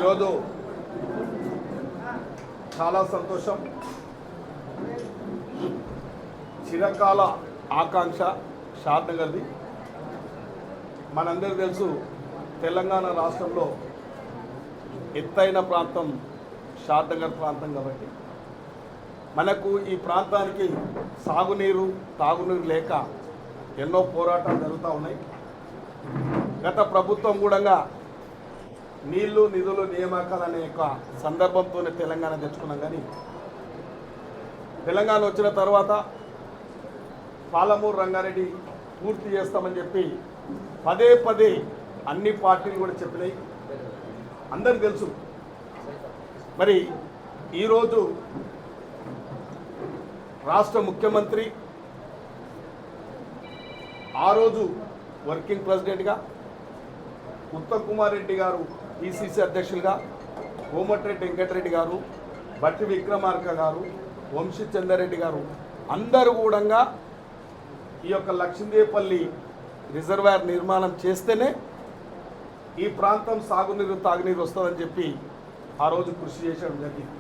ఈరోజు చాలా సంతోషం. చిరకాల ఆకాంక్ష షాద్నగర్ది. మనందరికీ తెలుసు, తెలంగాణ రాష్ట్రంలో ఎత్తైన ప్రాంతం షాద్నగర్ ప్రాంతం కాబట్టి మనకు ఈ ప్రాంతానికి సాగునీరు తాగునీరు లేక ఎన్నో పోరాటాలు జరుగుతూ ఉన్నాయి. గత ప్రభుత్వం కూడా నీళ్లు నిధులు నియామకాలు అనే ఒక సందర్భంతోనే తెలంగాణ తెచ్చుకున్నాం. కానీ తెలంగాణ వచ్చిన తర్వాత పాలమూరు రంగారెడ్డి పూర్తి చేస్తామని చెప్పి పదే పదే అన్ని పార్టీలు కూడా చెప్పినాయి, అందరికి తెలుసు. మరి ఈరోజు రాష్ట్ర ముఖ్యమంత్రి ఆ రోజు వర్కింగ్ ప్రెసిడెంట్గా, ఉత్తమ్ కుమార్ రెడ్డి గారు పిసిసి అధ్యక్షులుగా, కోమటిరెడ్డి వెంకటరెడ్డి గారు, బట్టి విక్రమార్క గారు, వంశీ చంద్రారెడ్డి గారు అందరూ కూడా ఈ యొక్క లక్ష్మీదేపల్లి రిజర్వాయర్ నిర్మాణం చేస్తేనే ఈ ప్రాంతం సాగునీరు తాగునీరు వస్తుందని చెప్పి ఆ రోజు కృషి చేయడం జరిగింది.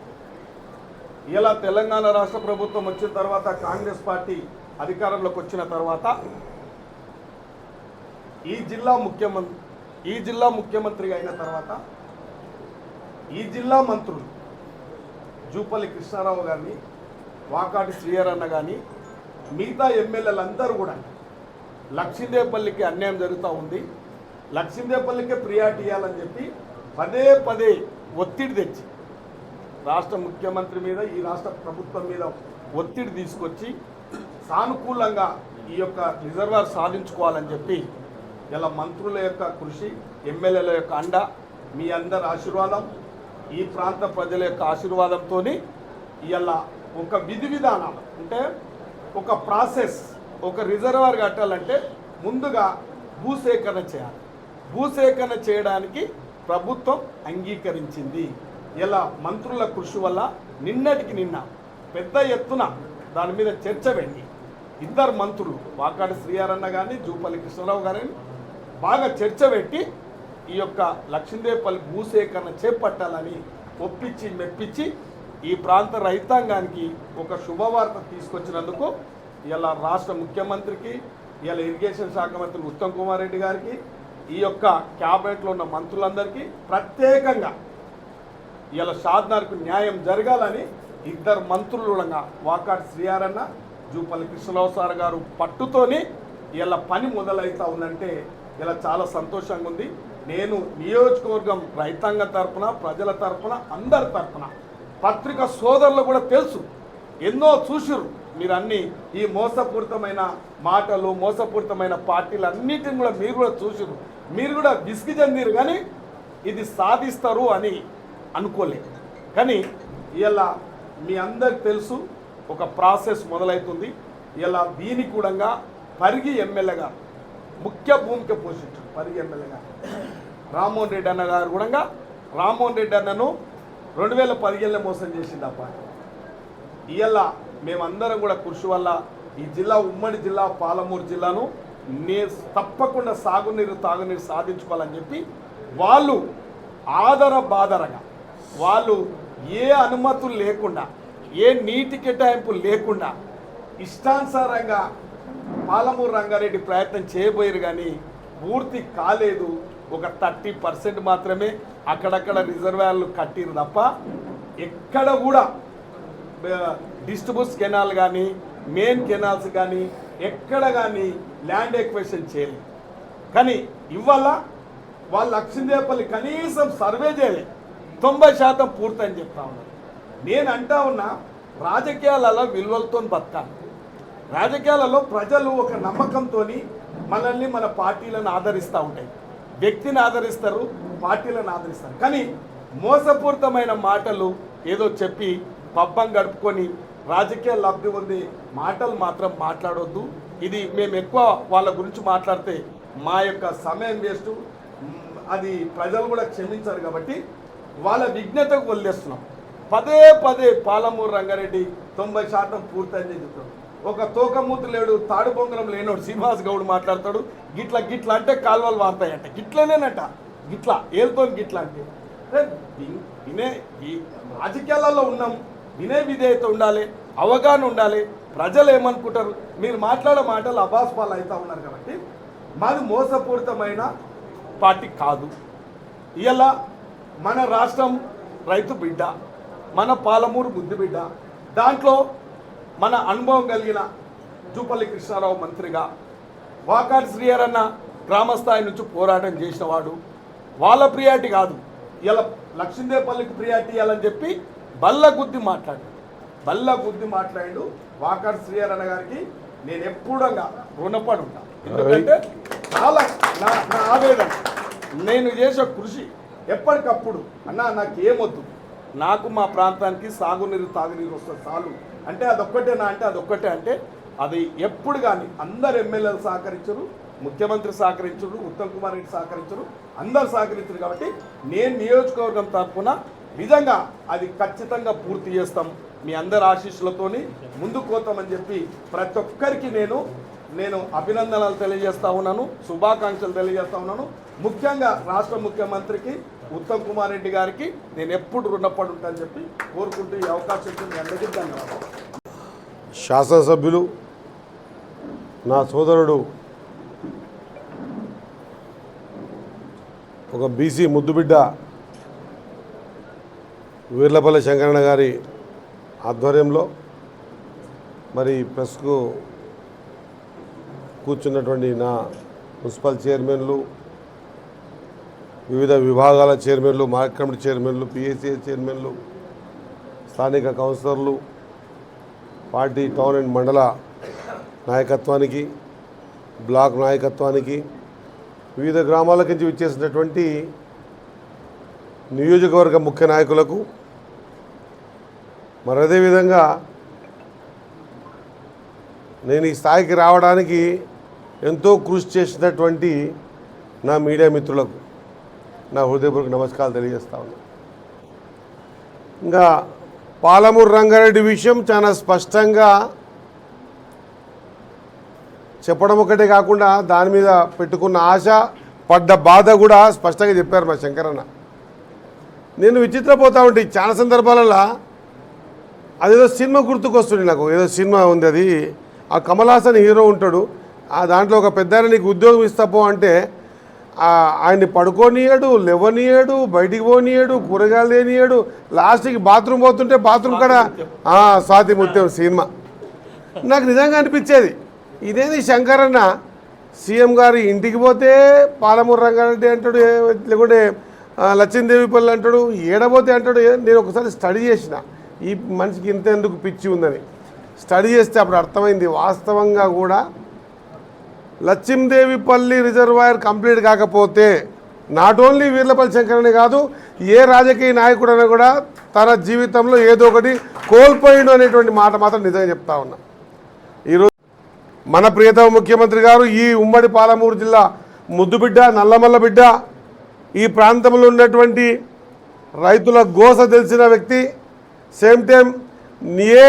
ఇలా తెలంగాణ రాష్ట్ర ప్రభుత్వం వచ్చిన తర్వాత, కాంగ్రెస్ పార్టీ అధికారంలోకి వచ్చిన తర్వాత ఈ జిల్లా ముఖ్యమంత్రిగా అయిన తర్వాత ఈ జిల్లా మంత్రులు జూపల్లి కృష్ణారావు గారిని, వాకాటి శ్రీహరన్న కానీ మిగతా ఎమ్మెల్యేలందరూ కూడా లక్ష్మీదేపల్లికి అన్యాయం జరుగుతూ ఉంది, లక్ష్మీదేపల్లికే ప్రియారిటీ ఇవ్వాలని చెప్పి పదే పదే ఒత్తిడి తెచ్చి రాష్ట్ర ముఖ్యమంత్రి మీద, ఈ రాష్ట్ర ప్రభుత్వం మీద ఒత్తిడి తీసుకొచ్చి సానుకూలంగా ఈ యొక్క రిజర్వాయర్ సాధించుకోవాలని చెప్పి ఇలా మంత్రుల యొక్క కృషి, ఎమ్మెల్యేల యొక్క అండ, మీ అందరి ఆశీర్వాదం, ఈ ప్రాంత ప్రజల యొక్క ఆశీర్వాదంతో ఇలా ఒక విధి విధానం అంటే ఒక ప్రాసెస్, ఒక రిజర్వాయర్ కట్టాలంటే ముందుగా భూసేకరణ చేయాలి. భూసేకరణ చేయడానికి ప్రభుత్వం అంగీకరించింది. ఇలా మంత్రుల కృషి వల్ల నిన్నటికి నిన్న పెద్ద ఎత్తున దాని మీద చర్చ పెట్టి ఇద్దరు మంత్రులు వాకాటి శ్రీహరన్న కానీ, జూపల్లి కృష్ణారావు గారిని బాగా చర్చ పెట్టి ఈ యొక్క లక్ష్మీదేపల్లి భూసేకరణ చేపట్టాలని ఒప్పించి మెప్పించి ఈ ప్రాంత రైతాంగానికి ఒక శుభవార్త తీసుకొచ్చినందుకు ఇలా రాష్ట్ర ముఖ్యమంత్రికి, ఇలా ఇరిగేషన్ శాఖ మంత్రి ఉత్తమ్ కుమార్ రెడ్డి గారికి, ఈ యొక్క క్యాబినెట్లో ఉన్న మంత్రులందరికీ ప్రత్యేకంగా ఇలా షాద్నగర్కు న్యాయం జరగాలని ఇద్దరు మంత్రులు వాకాటి శ్రీహరన్న, జూపల్లి కృష్ణరావు సార్ గారు పట్టుతోని ఇలా పని మొదలవుతా ఉందంటే ఇలా చాలా సంతోషంగా ఉంది. నేను నియోజకవర్గం రైతాంగం తరఫున, ప్రజల తరఫున, అందరి తరఫున, పత్రిక సోదరులు కూడా తెలుసు, ఎన్నో చూసిరు మీరు అన్నీ ఈ మోసపూరితమైన మాటలు, మోసపూరితమైన పార్టీలు అన్నిటిని కూడా మీరు కూడా చూసిరు, మీరు కూడా విసిగి చెందిరు. కానీ ఇది సాధిస్తారు అని అనుకోలేదు. కానీ ఇలా మీ అందరికి తెలుసు ఒక ప్రాసెస్ మొదలవుతుంది. ఇలా దీనికి కూడా పరిగి ఎమ్మెల్యేగా ముఖ్య భూమిక పోషించారు. పరిగి ఎమ్మెల్యేగా రామ్మోహన్ రెడ్డి అన్న గారు కూడా, రామ్మోహన్ రెడ్డి అన్నను 2015లో మోసం చేసింది ఆ పార్టీ. ఇలా మేమందరం కూడా కృషి వల్ల ఈ జిల్లా, ఉమ్మడి జిల్లా పాలమూరు జిల్లాను తప్పకుండా సాగునీరు తాగునీరు సాధించుకోవాలని చెప్పి వాళ్ళు బాదరగా వాళ్ళు ఏ అనుమతులు లేకుండా, ఏ నీటి కేటాయింపు లేకుండా ఇష్టానుసారంగా పాలమూరు రంగారెడ్డి ప్రయత్నం చేయబోయారు. కానీ పూర్తి కాలేదు. ఒక 30% మాత్రమే అక్కడక్కడ రిజర్వాయర్లు కట్టిరు తప్ప ఎక్కడ కూడా డిస్ట్రిబ్యూషన్ కెనాల్ కానీ, మెయిన్ కెనాల్స్ కానీ ఎక్కడ కానీ ల్యాండ్ ఎక్విజిషన్ చేయలేదు. కానీ ఇవాళ వాళ్ళు లక్ష్మీదేపల్లి కనీసం సర్వే చేయలేదు, 90% పూర్తని చెప్తా ఉన్నారు. నేను అంటా ఉన్నా, రాజకీయాలలో విలువలతో బతకాలి. రాజకీయాలలో ప్రజలు ఒక నమ్మకంతో మనల్ని, మన పార్టీలను ఆదరిస్తూ ఉంటాయి. వ్యక్తిని ఆదరిస్తారు, పార్టీలను ఆదరిస్తారు. కానీ మోసపూరితమైన మాటలు ఏదో చెప్పి పబ్బం గడుపుకొని రాజకీయ లబ్ధి ఉంది మాటలు మాత్రం మాట్లాడొద్దు. ఇది మేము ఎక్కువ వాళ్ళ గురించి మాట్లాడితే మా యొక్క సమయం వేస్ట్, అది ప్రజలు కూడా క్షమించారు. కాబట్టి వాళ్ళ విజ్ఞతకు వదిలేస్తున్నాం. పదే పదే పాలమూరు రంగారెడ్డి 90% పూర్తయింది చెప్తాడు. ఒక తోకమూతు లేడు, తాడు బొంగరం లేనోడు శ్రీనివాస్ గౌడ్ మాట్లాడతాడు. గిట్ల గిట్ల అంటే కాలువలు వారుతాయంట, గిట్లనేనట, గిట్ల ఏలుతో గిట్ల అంటే వినే ఈ రాజకీయాలలో ఉన్నాం, వినే విధేయత ఉండాలి, అవగాహన ఉండాలి. ప్రజలు ఏమనుకుంటారు, మీరు మాట్లాడే మాటలు అబాస్పాలు అవుతూ ఉన్నారు. కాబట్టి మాది మోసపూరితమైన పార్టీ కాదు. ఇలా మన రాష్ట్రం రైతు బిడ్డ, మన పాలమూరు ముద్దు బిడ్డ, దాంట్లో మన అనుభవం కలిగిన జూపల్లి కృష్ణారావు మంత్రిగా, వాకాటి శ్రీహరన్న గ్రామస్థాయి నుంచి పోరాటం చేసిన వాడు, వాళ్ళ ప్రియారిటీ కాదు, ఇలా లక్ష్మీదేవపల్లికి ప్రియారిటీ ఇవ్వాలని చెప్పి బల్ల గుద్ది మాట్లాడు వాకాటి శ్రీహరన్న గారికి నేను ఎప్పుడంగా రుణపడి ఉంటాను. ఎందుకంటే చాలా నా ఆవేదన, నేను చేసే కృషి ఎప్పటికప్పుడు నాకేమొద్దు, నాకు మా ప్రాంతానికి సాగునీరు తాగునీరు వస్తుంది చాలు అంటే అదొక్కటే అంటే అది ఎప్పుడు కానీ అందరు ఎమ్మెల్యేలు సహకరించరు, ముఖ్యమంత్రి సహకరించరు, ఉత్తమ్ కుమార్ రెడ్డి సహకరించరు, అందరు సహకరించరు. కాబట్టి నేను నియోజకవర్గం తరఫున నిజంగా అది ఖచ్చితంగా పూర్తి చేస్తాం, మీ అందరి ఆశీస్సులతోని ముందుకు పోతామని చెప్పి ప్రతి ఒక్కరికి నేను అభినందనలు తెలియజేస్తా ఉన్నాను, శుభాకాంక్షలు తెలియజేస్తా ఉన్నాను. ముఖ్యంగా రాష్ట్ర ముఖ్యమంత్రికి ఉత్తమ్ కుమార్ రెడ్డి గారికి నేను ఎప్పుడు రుణపడి ఉంటానని చెప్పి కోరుకుంటూ ఈ అవకాశం ఇచ్చిన మీ అందరికీ ధన్యవాదాలు. శాసనసభ్యులు నా సోదరుడు ఒక బీసీ ముద్దుబిడ్డ వీర్లపల్లి శంకరన్న గారి ఆధ్వర్యంలో మరి ప్రెస్కు కూర్చున్నటువంటి నా మున్సిపల్ చైర్మన్లు, వివిధ విభాగాల చైర్మన్లు, మార్కెట్ కమిటీ చైర్మన్లు, పిఎస్సిఎస్ చైర్మన్లు, స్థానిక కౌన్సిలర్లు, పార్టీ టౌన్ అండ్ మండల నాయకత్వానికి, బ్లాక్ నాయకత్వానికి, వివిధ గ్రామాల నుంచి విచ్చేసినటువంటి నియోజకవర్గ ముఖ్య నాయకులకు, మరి అదేవిధంగా నేను ఈ స్థాయికి రావడానికి ఎంతో కృషి చేసినటువంటి నా మీడియా మిత్రులకు నా హృదయపూర్వక నమస్కారాలు తెలియజేస్తా ఉన్నాను. ఇంకా పాలమూరు రంగారెడ్డి విషయం చాలా స్పష్టంగా చెప్పడం ఒకటే కాకుండా దాని మీద పెట్టుకున్న ఆశ, పడ్డ బాధ కూడా స్పష్టంగా చెప్పారు మా శంకరన్న. నేను విచిత్రపోతా ఉంటే చాలా సందర్భాలలో అదేదో సినిమా గుర్తుకొస్తుంది నాకు. ఏదో సినిమా ఉంది, అది ఆ కమల్ హాసన్ హీరో ఉంటాడు, ఆ దాంట్లో ఒక పెద్ద నీకు ఉద్యోగం ఇస్తాపో అంటే ఆయన్ని పడుకోనియడు, లేవనియడు, బయటికి పోనీయడు, కూరగాయలు లేనియడు, లాస్ట్కి బాత్రూమ్ పోతుంటే బాత్రూమ్ కాడ స్వాతి ముత్యం సినిమా. నాకు నిజంగా అనిపించేది, ఇదేది శంకరన్న సీఎం గారు ఇంటికి పోతే పాలమూరు రంగారెడ్డి అంటాడు, లేకుంటే లక్ష్మీదేవిపల్లి అంటాడు, ఏడబోతే అంటాడు. నేను ఒకసారి స్టడీ చేసిన ఈ మనిషికి ఇంత ఎందుకు పిచ్చి ఉందని. స్టడీ చేస్తే అప్పుడు అర్థమైంది, వాస్తవంగా కూడా లక్ష్మీదేవిపల్లి రిజర్వాయర్ కంప్లీట్ కాకపోతే నాట్ ఓన్లీ వీర్లపల్లి శంకరనే కాదు, ఏ రాజకీయ నాయకుడైనా కూడా తన జీవితంలో ఏదో ఒకటి కోల్పోయిండు అనేటువంటి మాట మాత్రం నిజంగా చెప్తా ఉన్నా. ఈరోజు మన ప్రియతమ ముఖ్యమంత్రి గారు ఈ ఉమ్మడి పాలమూరు జిల్లా ముద్దుబిడ్డ, నల్లమల్ల బిడ్డ, ఈ ప్రాంతంలో ఉన్నటువంటి రైతుల గోస తెలిసిన వ్యక్తి. సేమ్ టైం ఏ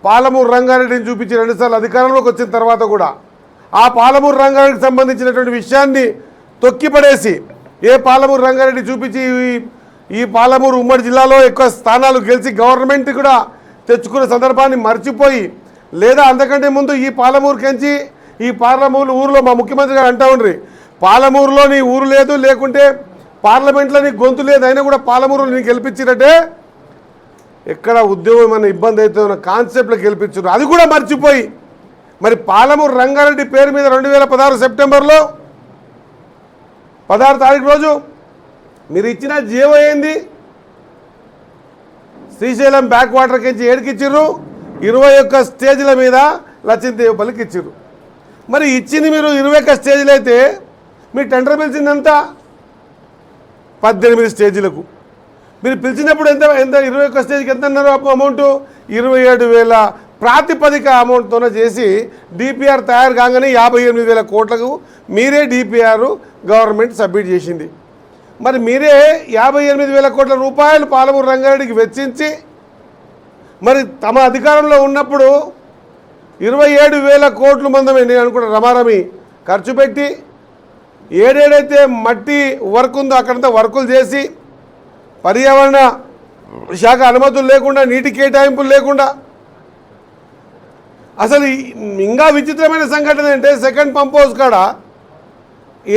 పాలమూరు రంగారెడ్డిని చూపించి 2 సార్లు అధికారంలోకి వచ్చిన తర్వాత కూడా ఆ పాలమూరు రంగారెడ్డికి సంబంధించినటువంటి విషయాన్ని తొక్కిపడేసి ఏ పాలమూరు రంగారెడ్డి చూపించి ఈ పాలమూరు ఉమ్మడి జిల్లాలో ఎక్కువ స్థానాలు గెలిచి గవర్నమెంట్ కూడా తెచ్చుకునే సందర్భాన్ని మర్చిపోయి, లేదా అంతకంటే ముందు ఈ పాలమూరుకెంచి ఈ పాలమూరు ఊరిలో మా ముఖ్యమంత్రి గారు అంటూ ఉండ్రి, పాలమూరులో నీ ఊరు లేదు, లేకుంటే పార్లమెంట్లో నీ గొంతు లేదు, అయినా కూడా పాలమూరులో నీ గెలిపించినట్టే ఎక్కడ ఉద్యోగం ఏమైనా ఇబ్బంది అయితే ఉన్న కాన్సెప్ట్లో గెలిపించారు. అది కూడా మర్చిపోయి మరి పాలమూరు రంగారెడ్డి పేరు మీద 2016 సెప్టెంబర్లో 16 తారీఖు రోజు మీరు ఇచ్చిన జీవో ఏంది? శ్రీశైలం బ్యాక్ వాటర్కి ఇచ్చి ఏడికిచ్చిర్రు, 21 స్టేజ్ల మీద లక్ష్మీదేవిపల్లికి ఇచ్చిర్రు. మరి ఇచ్చింది మీరు 21 స్టేజ్లు అయితే మీ టెండర్ పిలిచిందంతా 18 స్టేజీలకు. మీరు పిలిచినప్పుడు ఎంత 21 స్టేజ్కి ఎంత అన్నారు అమౌంట్? 27,000 ప్రాతిపదిక అమౌంట్తోనే చేసి డిపిఆర్ తయారు కాగానే 58,000 కోట్లకు మీరే డిపిఆర్ గవర్నమెంట్ సబ్మిట్ చేసింది. మరి మీరే 58,000 కోట్ల రూపాయలు పాలమూరు రంగారెడ్డికి వెచ్చించి మరి తమ అధికారంలో ఉన్నప్పుడు 27,000 కోట్లు మందమే నేను అనుకుంటా రమారమి ఖర్చు పెట్టి ఏడేడైతే మట్టి వర్క్ ఉందో అక్కడంతా వర్కులు చేసి పర్యావరణ శాఖ అనుమతులు లేకుండా, నీటి కేటాయింపులు లేకుండా, అసలు ఇంకా విచిత్రమైన సంఘటన అంటే సెకండ్ పంప్ హౌస్ కాడ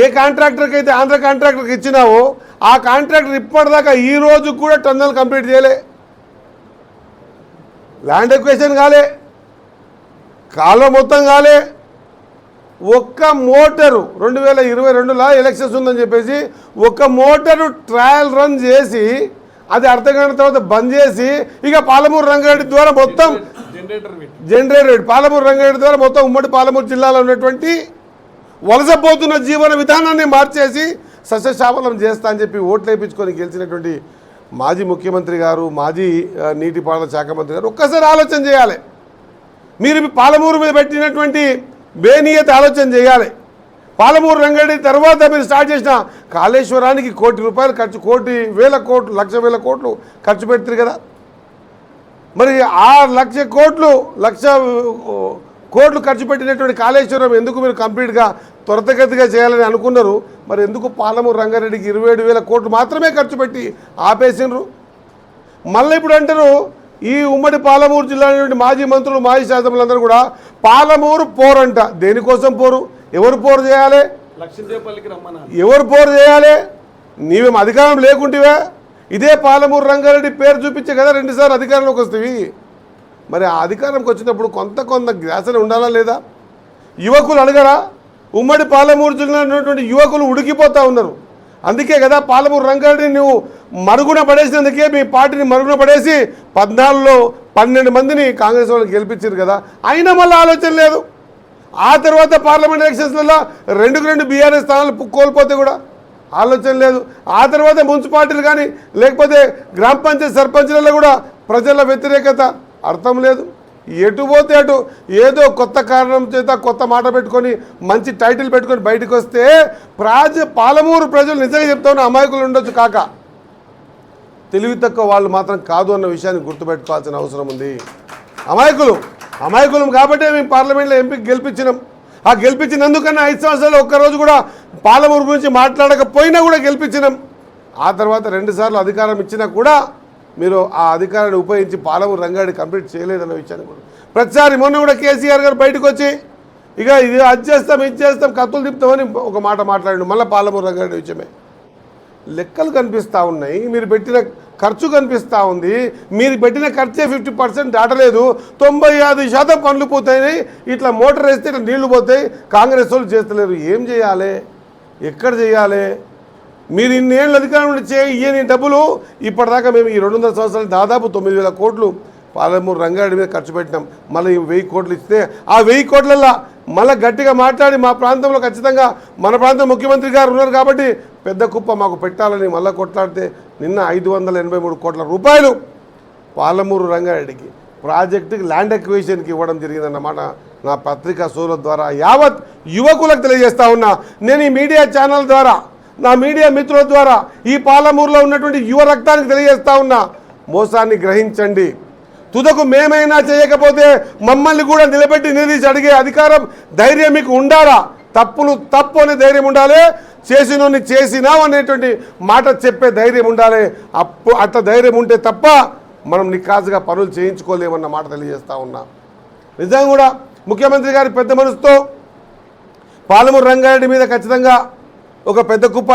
ఏ కాంట్రాక్టర్కి అయితే ఆంధ్ర కాంట్రాక్టర్కి ఇచ్చినావో ఆ కాంట్రాక్టర్ ఇప్పటిదాకా ఈ రోజు కూడా టన్నల్ కంప్లీట్ చేయలే, ల్యాండ్ ఎక్వేషన్ కాలే, కాలువ మొత్తం కాలే. ఒక్క మోటారు 2022లో ఎలక్షన్స్ ఉందని చెప్పేసి ఒక్క మోటారు ట్రయల్ రన్ చేసి అది అర్ధగంట తర్వాత బంద్ చేసి ఇక పాలమూరు రంగారెడ్డి ద్వారా మొత్తం జనరేటర్ పాలమూరు రంగారెడ్డి ద్వారా మొత్తం ఉమ్మడి పాలమూరు జిల్లాలో ఉన్నటువంటి వలసపోతున్న జీవన విధానాన్ని మార్చేసి సస్యశ్యామలం చేస్తా అని చెప్పి ఓట్లు వేయించుకొని గెలిచినటువంటి మాజీ ముఖ్యమంత్రి గారు, మాజీ నీటిపారుదల శాఖ మంత్రి గారు ఒక్కసారి ఆలోచన చేయాలి. మీరు పాలమూరు మీద పెట్టినటువంటి బేనీయత ఆలోచన చేయాలి. పాలమూరు రంగారెడ్డి తర్వాత మీరు స్టార్ట్ చేసిన కాళేశ్వరానికి ₹1 కోటి ఖర్చు, 1,00,000 కోట్లు ఖర్చు పెడతారు కదా. మరి ఆ 1,00,000 కోట్లు ఖర్చు పెట్టినటువంటి కాళేశ్వరం ఎందుకు మీరు కంప్లీట్గా త్వరితగతిగా చేయాలని అనుకున్నారు? మరి ఎందుకు పాలమూరు రంగారెడ్డికి 27,000 కోట్లు మాత్రమే ఖర్చు పెట్టి ఆపేసినారు? మళ్ళీ ఇప్పుడు అంటారు ఈ ఉమ్మడి పాలమూరు జిల్లా మాజీ మంత్రులు, మాజీ శాసనసభ్యులందరూ కూడా పాలమూరు పోరంట. దేనికోసం పోరు? ఎవరు పోరు చేయాలి? ఎవరు పోరు చేయాలి? నీవేం అధికారం లేకుంటివా? ఇదే పాలమూరు రంగారెడ్డి పేరు చూపించే కదా 2 సార్లు అధికారంలోకి వస్తేవి. మరి ఆ అధికారంకి వచ్చినప్పుడు కొంత ధ్యాసన ఉండాలా లేదా? యువకులు అడగరా? ఉమ్మడి పాలమూరు జిల్లాలో ఉన్నటువంటి యువకులు ఉడికిపోతూ ఉన్నారు. అందుకే కదా పాలమూరు రంగారెడ్డిని నువ్వు మరుగున పడేసినందుకే మీ పార్టీని మరుగున పడేసి 14లో 12 మందిని కాంగ్రెస్ వాళ్ళు గెలిపించారు కదా. అయినా మళ్ళీ ఆలోచన లేదు. ఆ తర్వాత పార్లమెంట్ ఎలక్షన్స్లలో 2 బీఆర్ఎస్ స్థానాలు కోల్పోతే కూడా ఆలోచన లేదు. ఆ తర్వాత మున్సిపాలిటీలు కానీ లేకపోతే గ్రామ పంచాయతీ సర్పంచ్లలో కూడా ప్రజల వ్యతిరేకత, అర్థం లేదు. ఎటు పోతే అటు ఏదో కొత్త కారణం చేత కొత్త మాట పెట్టుకొని మంచి టైటిల్ పెట్టుకొని బయటకు వస్తే పాలమూరు ప్రజలు నిజంగా చెప్తా ఉన్న అమాయకులు ఉండొచ్చు కాక తెలివి తక్కువ వాళ్ళు మాత్రం కాదు అన్న విషయాన్ని గుర్తుపెట్టుకోవాల్సిన అవసరం ఉంది. అమాయకులం కాబట్టే మేము పార్లమెంట్లో ఎంపీకి గెలిపించినాం. ఆ గెలిపించినందుకన్నా 5 సంవత్సరాలు ఒక్కరోజు కూడా పాలమూరు గురించి మాట్లాడకపోయినా కూడా గెలిపించినాం. ఆ తర్వాత 2 సార్లు అధికారం ఇచ్చినా కూడా మీరు ఆ అధికారాన్ని ఉపయోగించి పాలమూరు రంగారెడ్డి కంప్లీట్ చేయలేదన్న విషయాన్ని కూడా ప్రతిసారి మొన్న కూడా కేసీఆర్ గారు బయటకు వచ్చి ఇక ఇది అది చేస్తాం ఇది చేస్తాం కత్తులు తిప్పుతామని ఒక మాట మాట్లాడండి. మళ్ళీ పాలమూరు రంగారెడ్డి విషయమే లెక్కలు కనిపిస్తూ ఉన్నాయి, మీరు పెట్టిన ఖర్చు కనిపిస్తూ ఉంది. మీరు పెట్టిన ఖర్చే 50% దాటలేదు. 95% పనులు పోతాయి. ఇట్లా మోటార్ వేస్తే ఇట్లా నీళ్లు పోతాయి. కాంగ్రెస్ వాళ్ళు చేస్తలేరు. ఏం చేయాలి? ఎక్కడ చేయాలి? మీరు ఇన్నేళ్ళు అధికారం ఇయ్యని డబ్బులు ఇప్పటిదాకా మేము ఈ 200 సంవత్సరాలు దాదాపు 9,000 కోట్లు పాలమూరు రంగారెడ్డి మీద ఖర్చు పెట్టినాం. మళ్ళీ 1,000 కోట్లు ఇస్తే ఆ 1,000 కోట్లల్లో మళ్ళీ గట్టిగా మాట్లాడి మా ప్రాంతంలో ఖచ్చితంగా మన ప్రాంతం ముఖ్యమంత్రి గారు ఉన్నారు కాబట్టి పెద్ద కుప్ప మాకు పెట్టాలని మళ్ళీ కొట్లాడితే నిన్న 583 కోట్ల రూపాయలు పాలమూరు రంగారెడ్డికి ప్రాజెక్టుకి ల్యాండ్ ఎక్విజిషన్కి ఇవ్వడం జరిగిందన్నమాట. నా పత్రికా సోదరుల ద్వారా యావత్ యువకులకు తెలియజేస్తా ఉన్నా. నేను ఈ మీడియా ఛానల్ ద్వారా, నా మీడియా మిత్రుల ద్వారా ఈ పాలమూరులో ఉన్నటువంటి యువ రక్తానికి తెలియజేస్తా ఉన్నా, మోసాన్ని గ్రహించండి. తుదకు మేమైనా చేయకపోతే మమ్మల్ని కూడా నిలబెట్టి నిలదీసి అడిగే అధికారం, ధైర్యం మీకు ఉండాలా? తప్పులు తప్పు అనే ధైర్యం ఉండాలి, చేసినోని చేసినావు అనేటువంటి మాట చెప్పే ధైర్యం ఉండాలి. అట్లా ధైర్యం ఉంటే తప్ప మనం నికాసుగా పనులు చేయించుకోలేమన్న మాట తెలియజేస్తా ఉన్నా. నిజంగా కూడా ముఖ్యమంత్రి గారి పెద్ద మనసుతో పాలమూరు రంగారెడ్డి మీద ఖచ్చితంగా ఒక పెద్ద కుప్ప